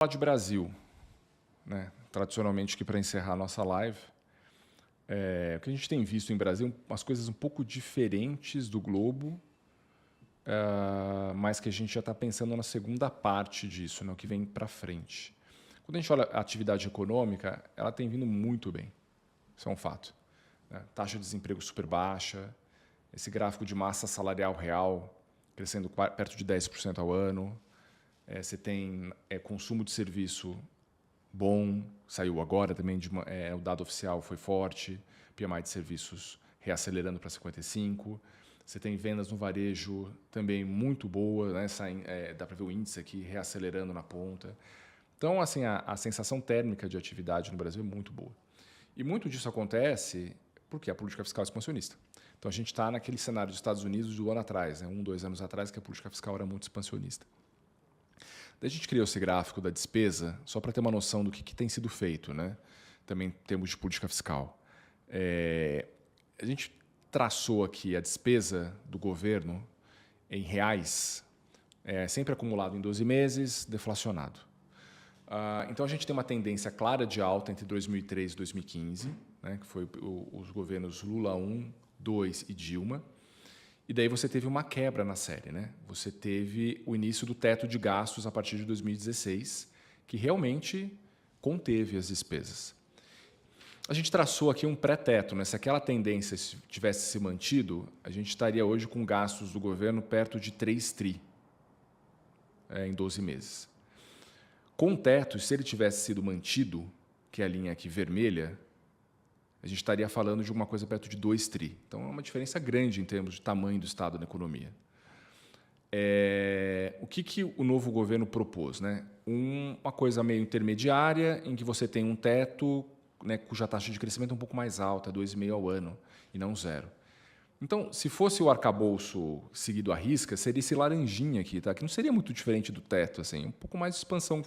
Falar de Brasil, né? Tradicionalmente, aqui para encerrar a nossa live, o que a gente tem visto em Brasil, umas coisas um pouco diferentes do globo, mas que a gente já está pensando na segunda parte disso, né? O que vem para frente. Quando a gente olha a atividade econômica, ela tem vindo muito bem. Isso é um fato, né? Taxa de desemprego super baixa, esse gráfico de massa salarial real crescendo perto de 10% ao ano. Você tem consumo de serviço bom, saiu agora também, o dado oficial foi forte, PMI de serviços reacelerando para 55. Você tem vendas no varejo também muito boa, né? Dá para ver o índice aqui reacelerando na ponta. Então, assim, a sensação térmica de atividade no Brasil é muito boa. E muito disso acontece porque a política fiscal é expansionista. Então, a gente está naquele cenário dos Estados Unidos do ano atrás, né? 2 anos atrás, que a política fiscal era muito expansionista. Daí a gente criou esse gráfico da despesa só para ter uma noção do que tem sido feito, né? Também em termos de política fiscal. A gente traçou aqui a despesa do governo em reais, sempre acumulado em 12 meses, deflacionado. Então, a gente tem uma tendência clara de alta entre 2003 e 2015, né, que foi os governos Lula 1, 2 e Dilma. E daí você teve uma quebra na série, né? Você teve o início do teto de gastos a partir de 2016, que realmente conteve as despesas. A gente traçou aqui um pré-teto, né? Se aquela tendência tivesse se mantido, a gente estaria hoje com gastos do governo perto de 3 tri em 12 meses. Com o teto, se ele tivesse sido mantido, que é a linha aqui vermelha, a gente estaria falando de uma coisa perto de 2 tri. Então, é uma diferença grande em termos de tamanho do Estado na economia. O que o novo governo propôs, né? Uma coisa meio intermediária, em que você tem um teto, né, cuja taxa de crescimento é um pouco mais alta, 2,5% ao ano, e não 0%. Então, se fosse o arcabouço seguido à risca, seria esse laranjinha aqui, tá? Que não seria muito diferente do teto, assim, um pouco mais de expansão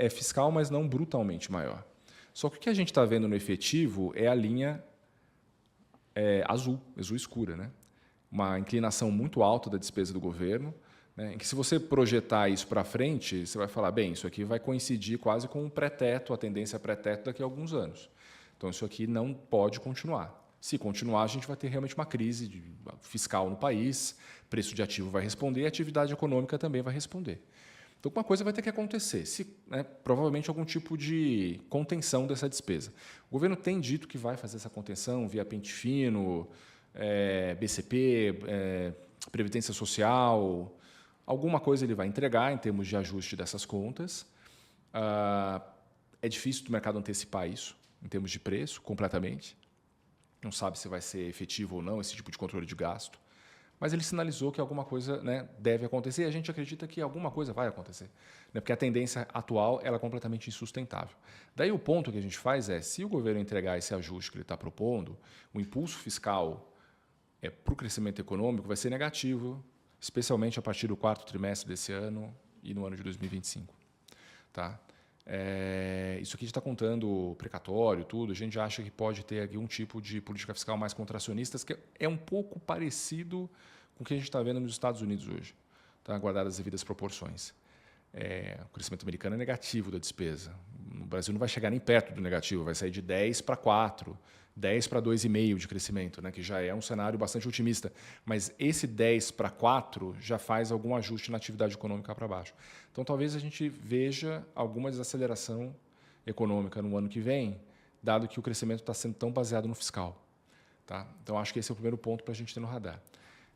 fiscal, mas não brutalmente maior. Só que o que a gente está vendo no efetivo é a linha azul escura, né? Uma inclinação muito alta da despesa do governo, né? Em que, se você projetar isso para frente, você vai falar, bem, isso aqui vai coincidir quase com o pré-teto, a tendência pré-teto daqui a alguns anos. Então, isso aqui não pode continuar. Se continuar, a gente vai ter realmente uma crise fiscal no país, preço de ativo vai responder, a atividade econômica também vai responder. Então, uma coisa vai ter que acontecer, provavelmente algum tipo de contenção dessa despesa. O governo tem dito que vai fazer essa contenção via pente fino, BCP, Previdência Social, alguma coisa ele vai entregar em termos de ajuste dessas contas. É difícil do mercado antecipar isso, em termos de preço, completamente. Não sabe se vai ser efetivo ou não esse tipo de controle de gasto. Mas ele sinalizou que alguma coisa, né, deve acontecer, e a gente acredita que alguma coisa vai acontecer, né, porque a tendência atual ela é completamente insustentável. Daí o ponto que a gente faz é, se o governo entregar esse ajuste que ele está propondo, o impulso fiscal para o crescimento econômico vai ser negativo, especialmente a partir do 4º trimestre desse ano e no ano de 2025. Tá? Isso aqui a gente está contando precatório, tudo, a gente acha que pode ter aqui um tipo de política fiscal mais contracionista, que é um pouco parecido com o que a gente está vendo nos Estados Unidos hoje, tá? Guardadas as devidas proporções. O crescimento americano é negativo da despesa. No Brasil não vai chegar nem perto do negativo, vai sair de 10 para 4, 10 para 2,5 de crescimento, né, que já é um cenário bastante otimista. Mas esse 10 para 4 já faz algum ajuste na atividade econômica para baixo. Então, talvez a gente veja alguma desaceleração econômica no ano que vem, dado que o crescimento está sendo tão baseado no fiscal. Tá? Então, acho que esse é o primeiro ponto para a gente ter no radar.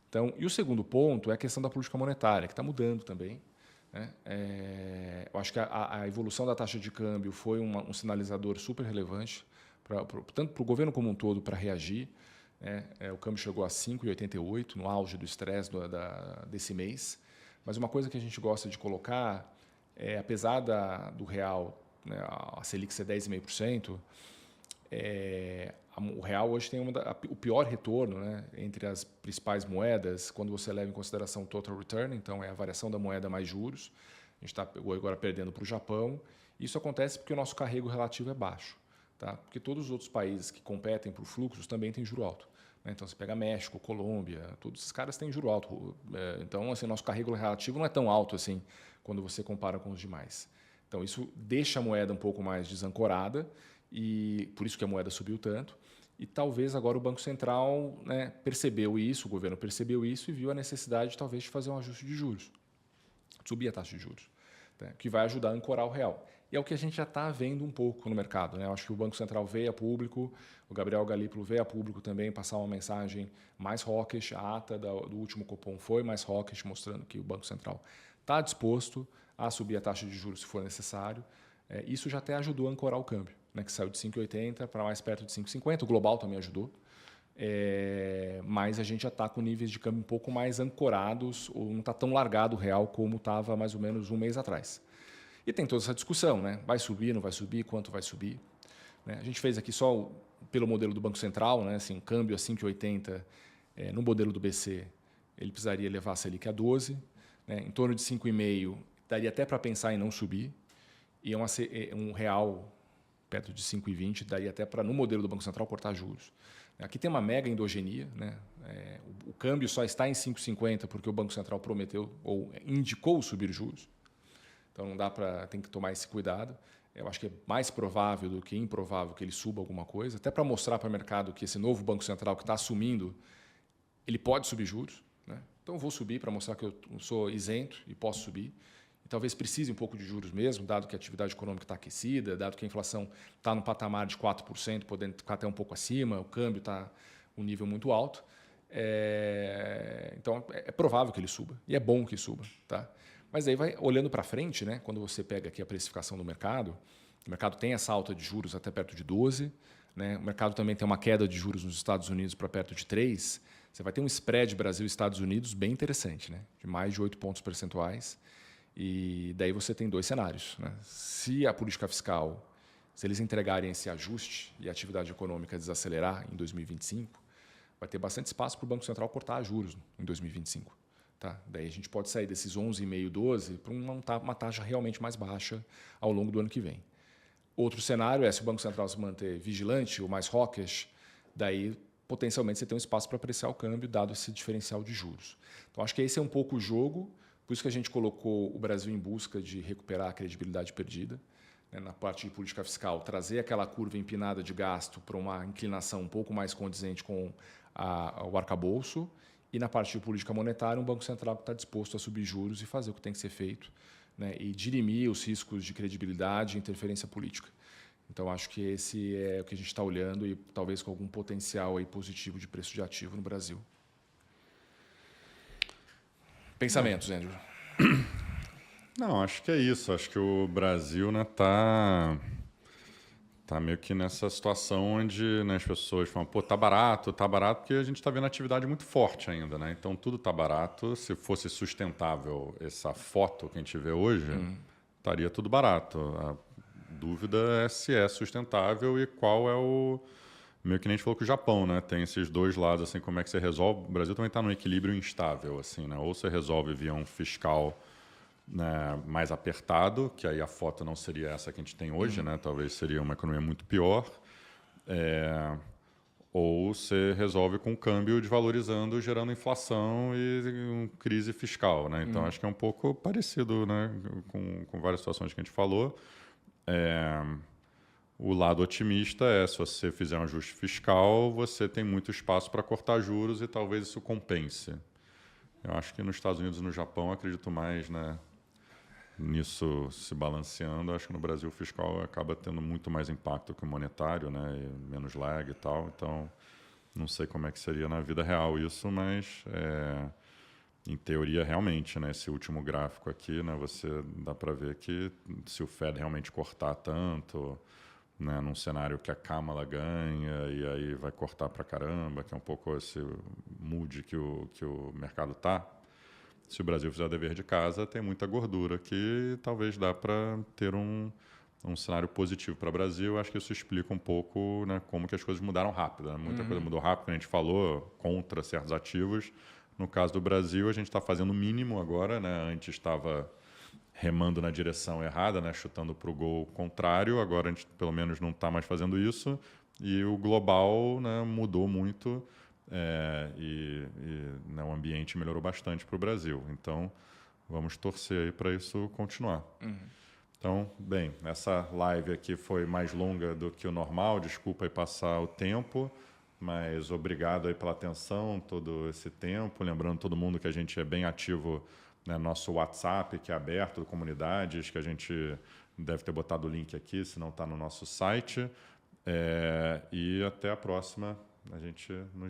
Então, e o segundo ponto é a questão da política monetária, que está mudando também. Eu acho que a evolução da taxa de câmbio foi um sinalizador super relevante, tanto para o governo como um todo, para reagir. O câmbio chegou a 5,88 no auge do estresse desse mês. Mas uma coisa que a gente gosta de colocar apesar do real, né, a Selic ser 10,5%, o real hoje tem o pior retorno, né, entre as principais moedas, quando você leva em consideração o total return, então é a variação da moeda mais juros. A gente está agora perdendo para o Japão. Isso acontece porque o nosso carrego relativo é baixo, tá? Porque todos os outros países que competem por fluxos também têm juro alto, né? Então, você pega México, Colômbia, todos esses caras têm juro alto. Então, assim, nosso carrego relativo não é tão alto assim quando você compara com os demais. Então, isso deixa a moeda um pouco mais desancorada e por isso que a moeda subiu tanto. E talvez agora o Banco Central, né, percebeu isso, o governo percebeu isso e viu a necessidade, talvez, de fazer um ajuste de juros, subir a taxa de juros, né, que vai ajudar a ancorar o real. E é o que a gente já está vendo um pouco no mercado. Né? Eu acho que o Banco Central veio a público, o Gabriel Galípolo veio a público também passar uma mensagem mais hawkish. A ata do último Copom foi mais hawkish, mostrando que o Banco Central está disposto a subir a taxa de juros se for necessário. Isso já até ajudou a ancorar o câmbio, né? Que saiu de 5,80 para mais perto de 5,50. O global também ajudou. Mas a gente já está com níveis de câmbio um pouco mais ancorados, ou não está tão largado o real como estava mais ou menos um mês atrás. E tem toda essa discussão, né? Vai subir, não vai subir, quanto vai subir? Né? A gente fez aqui só pelo modelo do Banco Central, né? Assim, um câmbio a 5,80 no modelo do BC, ele precisaria levar a Selic a 12, né? Em torno de 5,5 daria até para pensar em não subir, e um real perto de 5,20 daria até para, no modelo do Banco Central, cortar juros. Aqui tem uma mega endogenia, né? O câmbio só está em 5,50 porque o Banco Central prometeu ou indicou subir juros. Então não dá para, tem que tomar esse cuidado. Eu acho que é mais provável do que improvável que ele suba alguma coisa, até para mostrar para o mercado que esse novo Banco Central que está assumindo, ele pode subir juros, né? Então eu vou subir para mostrar que eu sou isento e posso subir. E talvez precise um pouco de juros mesmo, dado que a atividade econômica está aquecida, dado que a inflação está no patamar de 4%, podendo ficar até um pouco acima, o câmbio está um nível muito alto. Então é provável que ele suba e é bom que suba, tá? Mas aí vai olhando para frente, né? Quando você pega aqui a precificação do mercado, o mercado tem essa alta de juros até perto de 12, né? O mercado também tem uma queda de juros nos Estados Unidos para perto de 3. Você vai ter um spread Brasil e Estados Unidos bem interessante, né? De mais de 8 pontos percentuais. E daí você tem dois cenários, né? Se a política fiscal, se eles entregarem esse ajuste e a atividade econômica desacelerar em 2025, vai ter bastante espaço para o Banco Central cortar juros em 2025. Tá? Daí a gente pode sair desses 11,5, 12 para uma taxa realmente mais baixa ao longo do ano que vem. Outro cenário é se o Banco Central se manter vigilante ou mais hawkish, daí potencialmente você tem um espaço para apreciar o câmbio, dado esse diferencial de juros. Então acho que esse é um pouco o jogo, por isso que a gente colocou o Brasil em busca de recuperar a credibilidade perdida, né, na parte de política fiscal, trazer aquela curva empinada de gasto para uma inclinação um pouco mais condizente com o arcabouço. E na parte de política monetária, um Banco Central que está disposto a subir juros e fazer o que tem que ser feito, né, e dirimir os riscos de credibilidade e interferência política. Então, acho que esse é o que a gente está olhando e talvez com algum potencial aí positivo de preço de ativo no Brasil. Pensamentos, Andrew? Não, acho que é isso. Acho que o Brasil, né, tá meio que nessa situação onde, né, as pessoas falam, pô, tá barato, porque a gente está vendo atividade muito forte ainda, né? Então tudo tá barato. Se fosse sustentável essa foto que a gente vê hoje, estaria tudo barato. A dúvida é se é sustentável e qual é o... Meio que nem a gente falou com o Japão, né? Tem esses dois lados, assim, como é que você resolve. O Brasil também está num equilíbrio instável, assim, né? Ou você resolve via um fiscal, né, mais apertado, que aí a foto não seria essa que a gente tem hoje, né? Talvez seria uma economia muito pior. Ou você resolve com o câmbio desvalorizando, gerando inflação e crise fiscal, né? Então, acho que é um pouco parecido, né, com várias situações que a gente falou. O lado otimista é, se você fizer um ajuste fiscal, você tem muito espaço para cortar juros e talvez isso compense. Eu acho que nos Estados Unidos e no Japão, acredito mais, né, nisso se balanceando. Acho que no Brasil o fiscal acaba tendo muito mais impacto que o monetário, né, e menos lag e tal. Então, não sei como é que seria na vida real isso, mas em teoria realmente, né, esse último gráfico aqui, né, você dá para ver que se o Fed realmente cortar tanto, né, num cenário que a Câmara ganha e aí vai cortar para caramba, que é um pouco esse mood que o mercado está. Se o Brasil fizer o dever de casa, tem muita gordura que talvez dá para ter um cenário positivo para o Brasil. Acho que isso explica um pouco, né, como que as coisas mudaram rápido. Né? Muita coisa mudou rápido, a gente falou, contra certos ativos. No caso do Brasil, a gente está fazendo o mínimo agora. Né? Antes estava remando na direção errada, né, chutando para o gol contrário. Agora a gente pelo menos não está mais fazendo isso. E o global, né, mudou muito. Né, o ambiente melhorou bastante para o Brasil. Então, vamos torcer aí para isso continuar. Então, bem, essa live aqui foi mais longa do que o normal, desculpa aí passar o tempo, mas obrigado aí pela atenção todo esse tempo. Lembrando todo mundo que a gente é bem ativo, né, nosso WhatsApp, que é aberto, comunidades, que a gente deve ter botado o link aqui, se não está no nosso site. E até a próxima. A gente nos